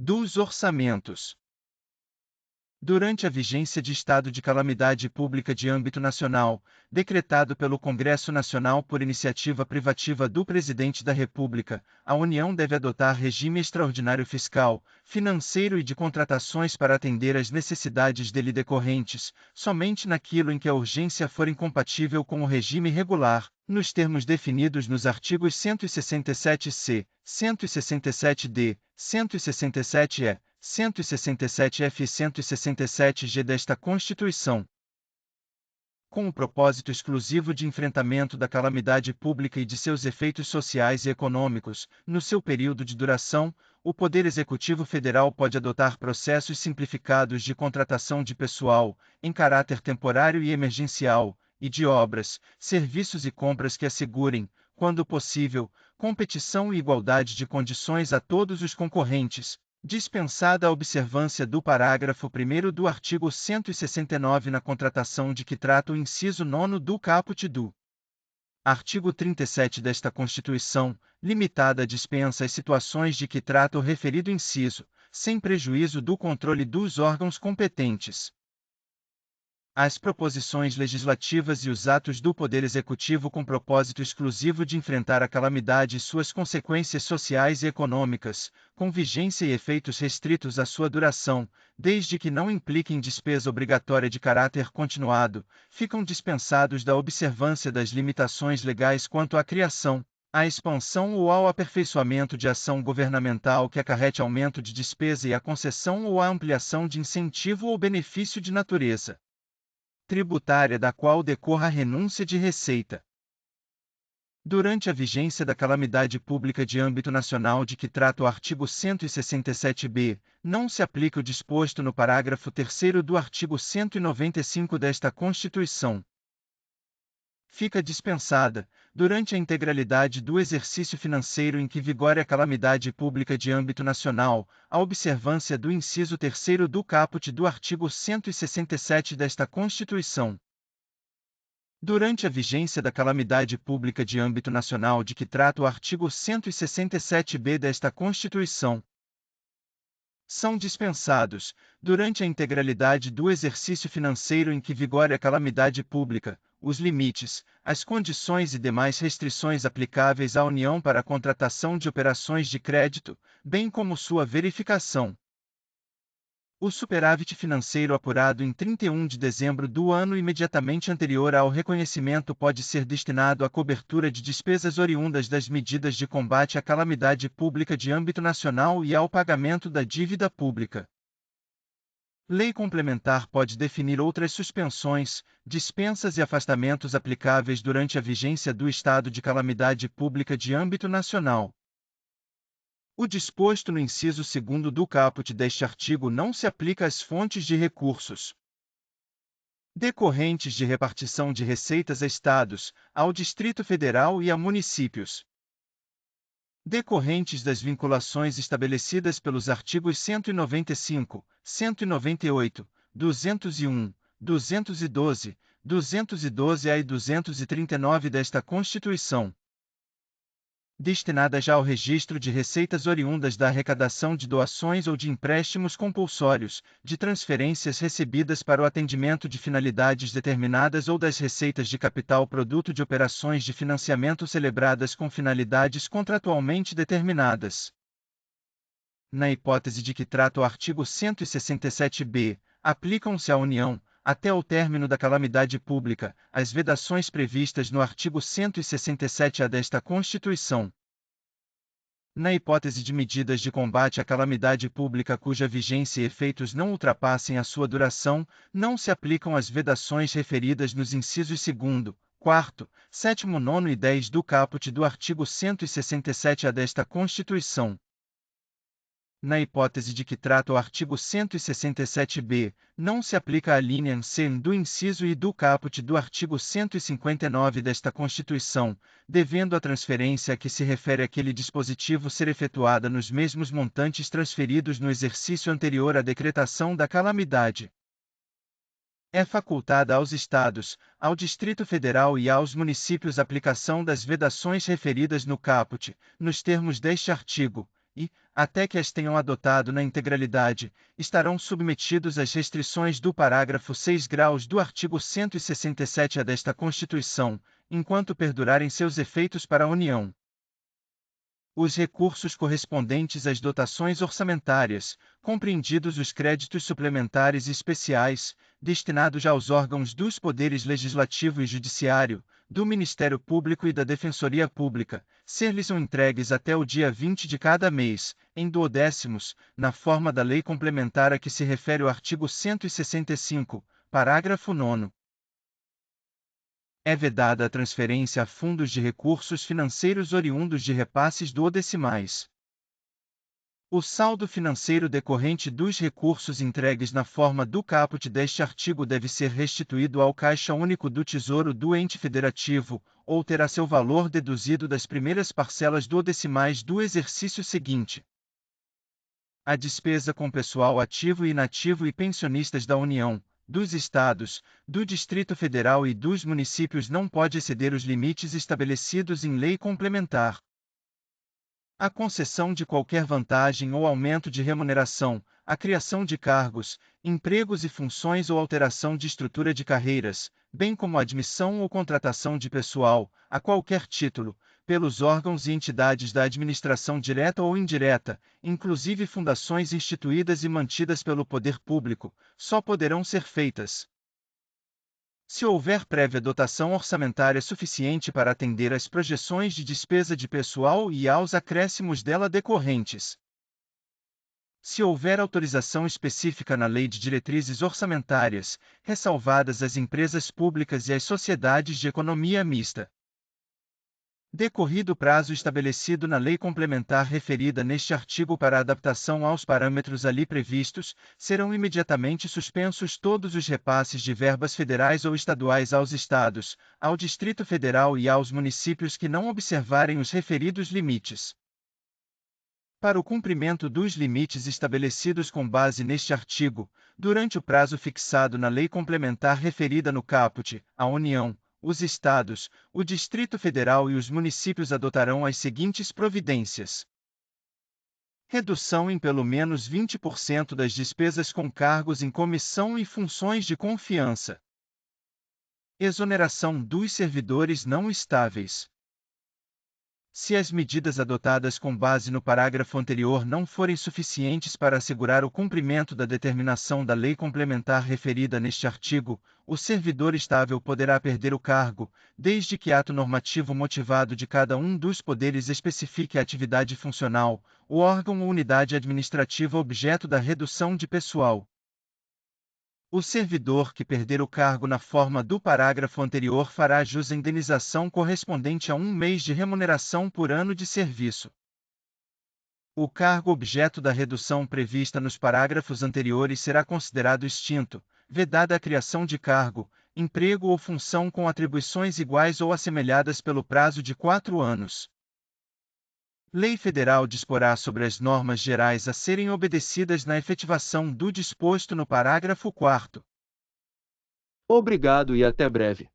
Dos orçamentos. Durante a vigência de estado de calamidade pública de âmbito nacional, decretado pelo Congresso Nacional por iniciativa privativa do Presidente da República, a União deve adotar regime extraordinário fiscal, financeiro e de contratações para atender às necessidades dele decorrentes, somente naquilo em que a urgência for incompatível com o regime regular, nos termos definidos nos artigos 167-C, 167-D, 167-E, 167-F e 167-G desta Constituição, com o propósito exclusivo de enfrentamento da calamidade pública e de seus efeitos sociais e econômicos, no seu período de duração, o Poder Executivo Federal pode adotar processos simplificados de contratação de pessoal, em caráter temporário e emergencial, e de obras, serviços e compras que assegurem, quando possível, competição e igualdade de condições a todos os concorrentes, dispensada a observância do parágrafo 1º do artigo 169 na contratação de que trata o inciso 9º do caput do artigo 37 desta Constituição, limitada a dispensa às situações de que trata o referido inciso, sem prejuízo do controle dos órgãos competentes. As proposições legislativas e os atos do Poder Executivo com propósito exclusivo de enfrentar a calamidade e suas consequências sociais e econômicas, com vigência e efeitos restritos à sua duração, desde que não impliquem despesa obrigatória de caráter continuado, ficam dispensados da observância das limitações legais quanto à criação, à expansão ou ao aperfeiçoamento de ação governamental que acarrete aumento de despesa e à concessão ou à ampliação de incentivo ou benefício de natureza tributária da qual decorra a renúncia de receita. Durante a vigência da calamidade pública de âmbito nacional de que trata o artigo 167-B, não se aplica o disposto no parágrafo 3º do artigo 195 desta Constituição. Fica dispensada, durante a integralidade do exercício financeiro em que vigore a calamidade pública de âmbito nacional, a observância do inciso 3º do caput do artigo 167 desta Constituição. Durante a vigência da calamidade pública de âmbito nacional de que trata o artigo 167-B desta Constituição, são dispensados, durante a integralidade do exercício financeiro em que vigore a calamidade pública, os limites, as condições e demais restrições aplicáveis à União para a contratação de operações de crédito, bem como sua verificação. O superávit financeiro apurado em 31 de dezembro do ano imediatamente anterior ao reconhecimento pode ser destinado à cobertura de despesas oriundas das medidas de combate à calamidade pública de âmbito nacional e ao pagamento da dívida pública. Lei complementar pode definir outras suspensões, dispensas e afastamentos aplicáveis durante a vigência do estado de calamidade pública de âmbito nacional. O disposto no inciso 2º do caput deste artigo não se aplica às fontes de recursos decorrentes de repartição de receitas a estados, ao Distrito Federal e a municípios, decorrentes das vinculações estabelecidas pelos artigos 195, 198, 201, 212, 212-A e 239 desta Constituição, destinadas já ao registro de receitas oriundas da arrecadação de doações ou de empréstimos compulsórios, de transferências recebidas para o atendimento de finalidades determinadas ou das receitas de capital produto de operações de financiamento celebradas com finalidades contratualmente determinadas. Na hipótese de que trata o artigo 167-B, aplicam-se à União, até o término da calamidade pública, as vedações previstas no artigo 167-A desta Constituição. Na hipótese de medidas de combate à calamidade pública cuja vigência e efeitos não ultrapassem a sua duração, não se aplicam as vedações referidas nos incisos 2º, 4º, 7º, 9º e 10 do caput do artigo 167-A desta Constituição. Na hipótese de que trata o artigo 167-B, não se aplica a linha C do inciso I do caput do artigo 159 desta Constituição, devendo a transferência a que se refere aquele dispositivo ser efetuada nos mesmos montantes transferidos no exercício anterior à decretação da calamidade. É facultada aos Estados, ao Distrito Federal e aos municípios a aplicação das vedações referidas no caput, nos termos deste artigo, e, até que as tenham adotado na integralidade, estarão submetidos às restrições do parágrafo 6 graus do artigo 167-A desta Constituição, enquanto perdurarem seus efeitos para a União. Os recursos correspondentes às dotações orçamentárias, compreendidos os créditos suplementares e especiais, destinados aos órgãos dos poderes legislativo e judiciário, do Ministério Público e da Defensoria Pública, ser-lhes entregues até o dia 20 de cada mês, em duodécimos, na forma da lei complementar a que se refere o artigo 165, parágrafo 9º. É vedada a transferência a fundos de recursos financeiros oriundos de repasses duodecimais. O saldo financeiro decorrente dos recursos entregues na forma do caput deste artigo deve ser restituído ao Caixa Único do Tesouro do ente federativo, ou terá seu valor deduzido das primeiras parcelas duodecimais do exercício seguinte. A despesa com pessoal ativo e inativo e pensionistas da União, dos Estados, do Distrito Federal e dos municípios não pode exceder os limites estabelecidos em lei complementar. A concessão de qualquer vantagem ou aumento de remuneração, a criação de cargos, empregos e funções ou alteração de estrutura de carreiras, bem como a admissão ou contratação de pessoal, a qualquer título, pelos órgãos e entidades da administração direta ou indireta, inclusive fundações instituídas e mantidas pelo poder público, só poderão ser feitas se houver prévia dotação orçamentária suficiente para atender às projeções de despesa de pessoal e aos acréscimos dela decorrentes. Se houver autorização específica na Lei de Diretrizes Orçamentárias, ressalvadas as empresas públicas e as sociedades de economia mista. Decorrido o prazo estabelecido na lei complementar referida neste artigo para adaptação aos parâmetros ali previstos, serão imediatamente suspensos todos os repasses de verbas federais ou estaduais aos estados, ao Distrito Federal e aos municípios que não observarem os referidos limites. Para o cumprimento dos limites estabelecidos com base neste artigo, durante o prazo fixado na lei complementar referida no caput, a União, os Estados, o Distrito Federal e os municípios adotarão as seguintes providências: redução em pelo menos 20% das despesas com cargos em comissão e funções de confiança. Exoneração dos servidores não estáveis. Se as medidas adotadas com base no parágrafo anterior não forem suficientes para assegurar o cumprimento da determinação da lei complementar referida neste artigo, o servidor estável poderá perder o cargo, desde que ato normativo motivado de cada um dos poderes especifique a atividade funcional, o órgão ou unidade administrativa objeto da redução de pessoal. O servidor que perder o cargo na forma do parágrafo anterior fará jus à indenização correspondente a 1 mês de remuneração por ano de serviço. O cargo objeto da redução prevista nos parágrafos anteriores será considerado extinto, vedada a criação de cargo, emprego ou função com atribuições iguais ou assemelhadas pelo prazo de 4 anos. Lei Federal disporá sobre as normas gerais a serem obedecidas na efetivação do disposto no parágrafo 4º. Obrigado e até breve.